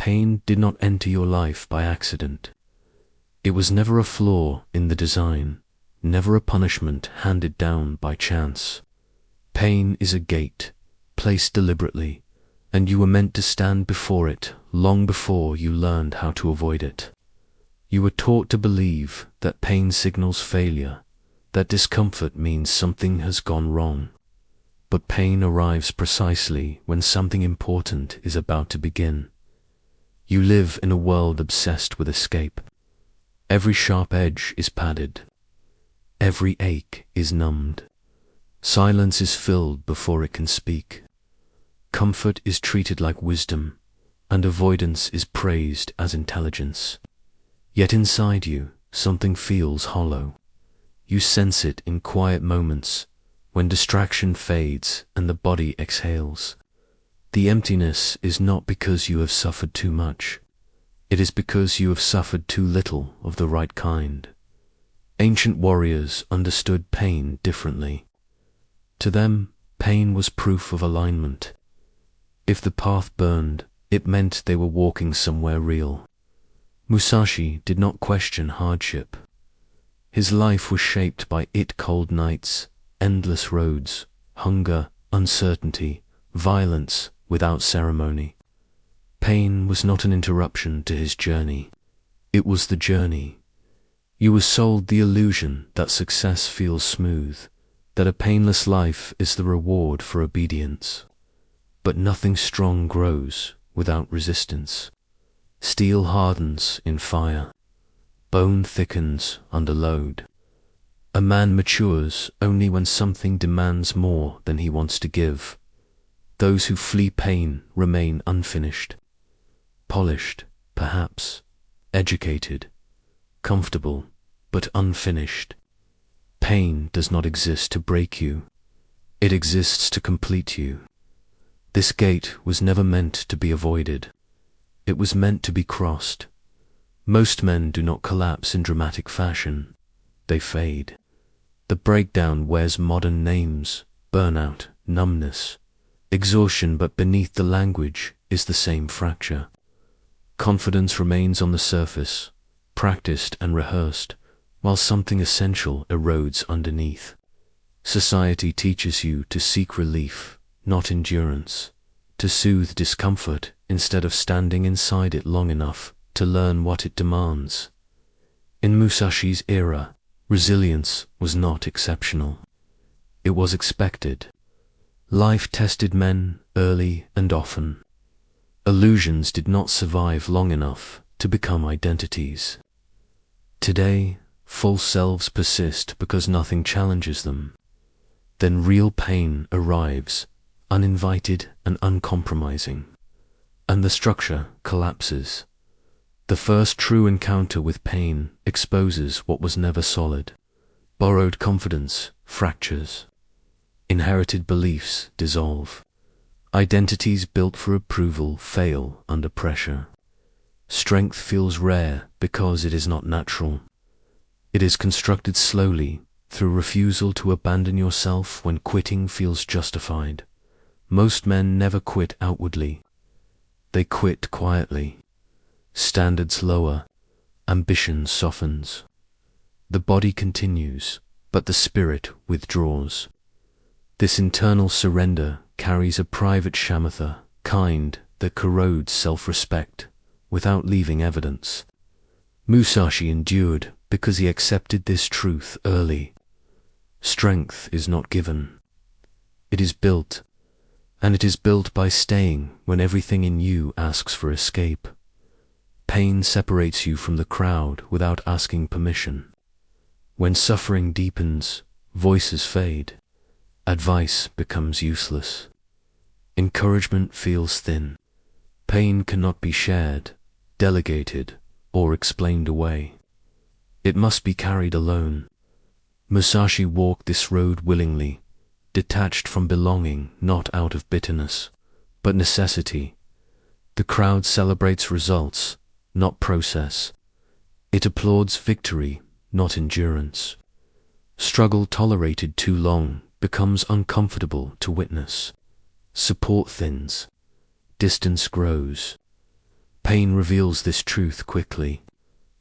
pain did not enter your life by accident. It was never a flaw in the design, never a punishment handed down by chance. Pain is a gate, placed deliberately, and you were meant to stand before it long before you learned how to avoid it. You were taught to believe that pain signals failure, that discomfort means something has gone wrong. But pain arrives precisely when something important is about to begin. You live in a world obsessed with escape. Every sharp edge is padded. Every ache is numbed. Silence is filled before it can speak. Comfort is treated like wisdom, and avoidance is praised as intelligence. Yet inside you, something feels hollow. You sense it in quiet moments, when distraction fades and the body exhales. The emptiness is not because you have suffered too much. It is because you have suffered too little of the right kind. Ancient warriors understood pain differently. To them, pain was proof of alignment. If the path burned, it meant they were walking somewhere real. Musashi did not question hardship. His life was shaped by cold nights, endless roads, hunger, uncertainty, violence without ceremony. Pain was not an interruption to his journey. It was the journey. You were sold the illusion that success feels smooth, that a painless life is the reward for obedience. But nothing strong grows without resistance. Steel hardens in fire. Bone thickens under load. A man matures only when something demands more than he wants to give. Those who flee pain remain unfinished. Polished, perhaps, educated, comfortable, but unfinished. Pain does not exist to break you. It exists to complete you. This gate was never meant to be avoided. It was meant to be crossed. Most men do not collapse in dramatic fashion. They fade. The breakdown wears modern names: burnout, numbness, exhaustion, but beneath the language is the same fracture. Confidence remains on the surface, practiced and rehearsed, while something essential erodes underneath. Society teaches you to seek relief, not endurance, to soothe discomfort instead of standing inside it long enough to learn what it demands. In Musashi's era, resilience was not exceptional. It was expected. Life tested men early and often. Illusions did not survive long enough to become identities. Today, false selves persist because nothing challenges them. Then real pain arrives, uninvited and uncompromising, and the structure collapses. The first true encounter with pain exposes what was never solid. Borrowed confidence fractures. Inherited beliefs dissolve. Identities built for approval fail under pressure. Strength feels rare because it is not natural. It is constructed slowly through refusal to abandon yourself when quitting feels justified. Most men never quit outwardly. They quit quietly. Standards lower, ambition softens. The body continues, but the spirit withdraws. This internal surrender carries a private shamatha, kind that corrodes self-respect without leaving evidence. Musashi endured because he accepted this truth early. Strength is not given. It is built, and it is built by staying when everything in you asks for escape. Pain separates you from the crowd without asking permission. When suffering deepens, voices fade. Advice becomes useless. Encouragement feels thin. Pain cannot be shared, delegated, or explained away. It must be carried alone. Musashi walked this road willingly, detached from belonging, not out of bitterness, but necessity. The crowd celebrates results, not process. It applauds victory, not endurance. Struggle tolerated too long becomes uncomfortable to witness. Support thins. Distance grows. Pain reveals this truth quickly.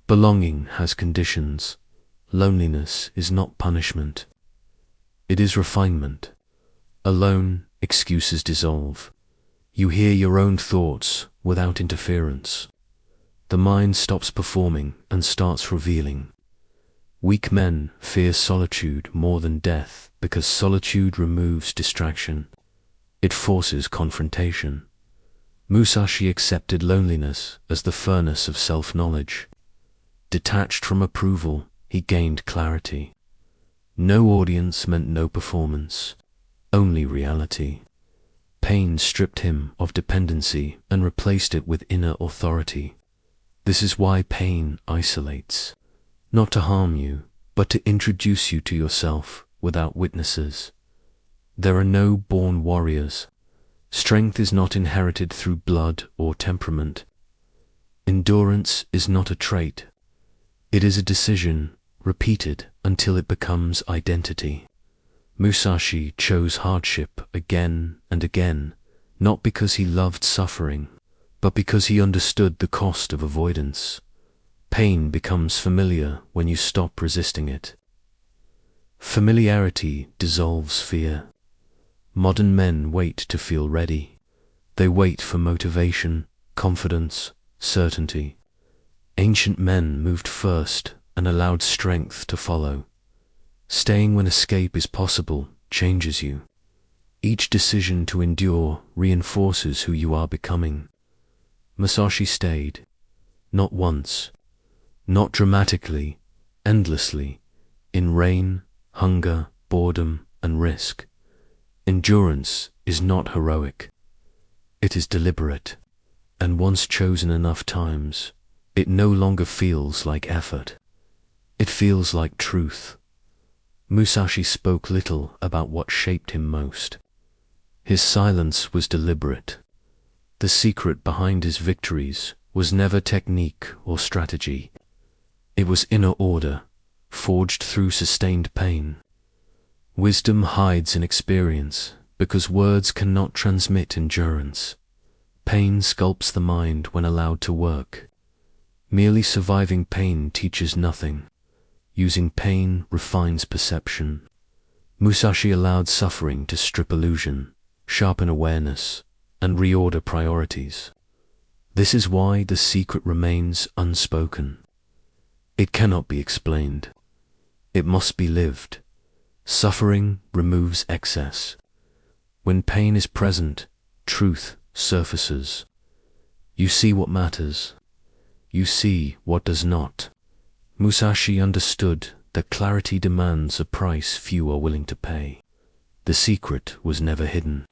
Belonging has conditions. Loneliness is not punishment. It is refinement. Alone, excuses dissolve. You hear your own thoughts without interference. The mind stops performing and starts revealing. Weak men fear solitude more than death because solitude removes distraction. It forces confrontation. Musashi accepted loneliness as the furnace of self-knowledge. Detached from approval, he gained clarity. No audience meant no performance, only reality. Pain stripped him of dependency and replaced it with inner authority. This is why pain isolates, not to harm you, but to introduce you to yourself without witnesses. There are no born warriors. Strength is not inherited through blood or temperament. Endurance is not a trait. It is a decision, repeated until it becomes identity. Musashi chose hardship again and again, not because he loved suffering, but because he understood the cost of avoidance. Pain becomes familiar when you stop resisting it. Familiarity dissolves fear. Modern men wait to feel ready. They wait for motivation, confidence, certainty. Ancient men moved first and allowed strength to follow. Staying when escape is possible changes you. Each decision to endure reinforces who you are becoming. Musashi stayed, not once, not dramatically, endlessly, in rain, hunger, boredom, and risk. Endurance is not heroic. It is deliberate, and once chosen enough times, it no longer feels like effort. It feels like truth. Musashi spoke little about what shaped him most. His silence was deliberate. The secret behind his victories was never technique or strategy. It was inner order, forged through sustained pain. Wisdom hides in experience because words cannot transmit endurance. Pain sculpts the mind when allowed to work. Merely surviving pain teaches nothing. Using pain refines perception. Musashi allowed suffering to strip illusion, sharpen awareness, and reorder priorities. This is why the secret remains unspoken. It cannot be explained. It must be lived. Suffering removes excess. When pain is present, truth surfaces. You see what matters. You see what does not. Musashi understood that clarity demands a price few are willing to pay. The secret was never hidden.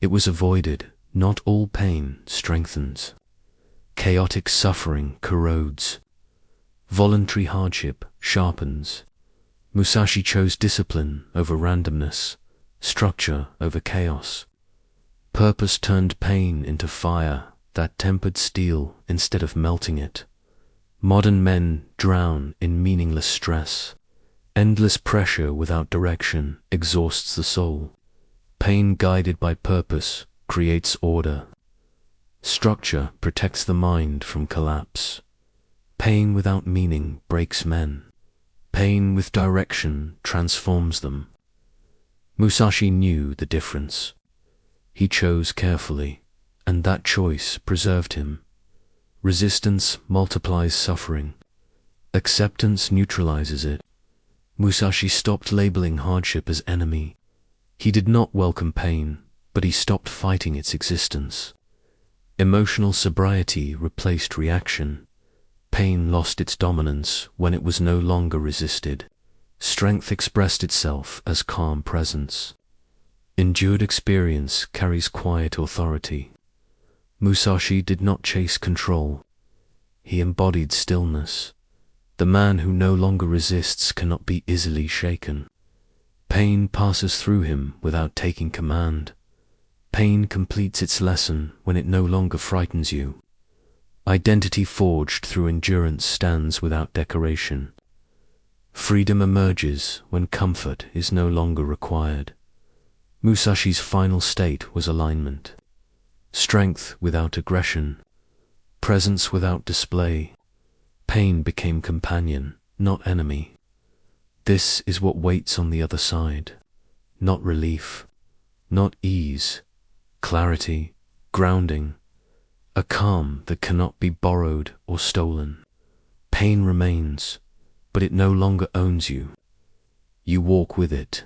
It was avoided. Not all pain strengthens. Chaotic suffering corrodes. Voluntary hardship sharpens. Musashi chose discipline over randomness, structure over chaos. Purpose turned pain into fire that tempered steel instead of melting it. Modern men drown in meaningless stress. Endless pressure without direction exhausts the soul. Pain guided by purpose creates order. Structure protects the mind from collapse. Pain without meaning breaks men. Pain with direction transforms them. Musashi knew the difference. He chose carefully, and that choice preserved him. Resistance multiplies suffering. Acceptance neutralizes it. Musashi stopped labeling hardship as enemy. He did not welcome pain, but he stopped fighting its existence. Emotional sobriety replaced reaction. Pain lost its dominance when it was no longer resisted. Strength expressed itself as calm presence. Endured experience carries quiet authority. Musashi did not chase control. He embodied stillness. The man who no longer resists cannot be easily shaken. Pain passes through him without taking command. Pain completes its lesson when it no longer frightens you. Identity forged through endurance stands without decoration. Freedom emerges when comfort is no longer required. Musashi's final state was alignment. Strength without aggression. presence without display. Pain became companion, not enemy. This is what waits on the other side. Not relief, not ease, clarity, grounding, a calm that cannot be borrowed or stolen. Pain remains, but it no longer owns you. You walk with it,